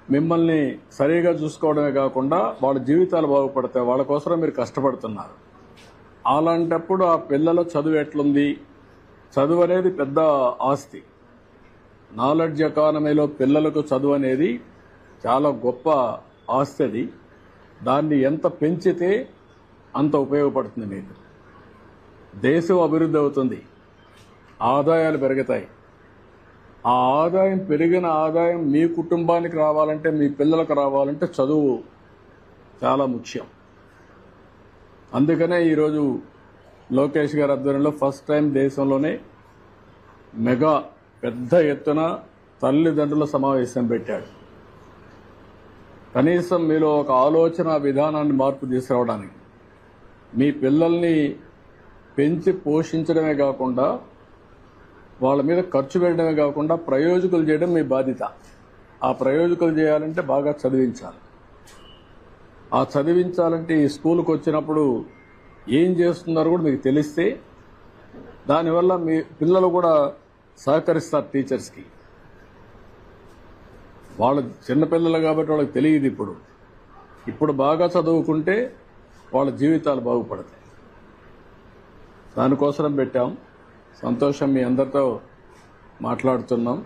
మిమ్మల్ని సరిగా చూసుకోవడమే కాకుండా వాళ్ళ జీవితాలు బాగుపడతాయి. వాళ్ళ కోసం మీరు కష్టపడుతున్నారు. అలాంటప్పుడు ఆ పిల్లల చదువు ఎట్లుంది? చదువు అనేది పెద్ద ఆస్తి. నాలెడ్జ్ ఎకానమీలో పిల్లలకు చదువు అనేది చాలా గొప్ప ఆస్తి. అది దాన్ని ఎంత పెంచితే అంత ఉపయోగపడుతుంది. మీకు దేశం అభివృద్ధి అవుతుంది, ఆదాయాలు పెరుగుతాయి. ఆ ఆదాయం పెరిగిన ఆదాయం మీ కుటుంబానికి రావాలంటే, మీ పిల్లలకు రావాలంటే చదువు చాలా ముఖ్యం. అందుకనే ఈరోజు లోకేష్ గారి ఆధ్వర్యంలో ఫస్ట్ టైం దేశంలోనే మెగా పెద్ద ఎత్తున తల్లిదండ్రుల సమావేశం పెట్టాడు. కనీసం మీలో ఒక ఆలోచన విధానాన్ని మార్పు తీసుకురావడానికి, మీ పిల్లల్ని పెంచి పోషించడమే కాకుండా వాళ్ళ మీద ఖర్చు పెట్టడమే కాకుండా ప్రయోజకులు చేయడం మీ బాధ్యత. ఆ ప్రయోజకులు చేయాలంటే బాగా చదివించాలి. ఆ చదివించాలంటే ఈ స్కూల్కి వచ్చినప్పుడు ఏం చేస్తున్నారో కూడా మీకు తెలిస్తే దానివల్ల మీ పిల్లలు కూడా సహకరిస్తారు టీచర్స్కి. వాళ్ళు చిన్నపిల్లలు కాబట్టి వాళ్ళకి తెలియదు. ఇప్పుడు బాగా చదువుకుంటే వాళ్ళ జీవితాలు బాగుపడతాయి. దానికోసం పెట్టాం. సంతోషం, మీ అందరితో మాట్లాడుతున్నాం.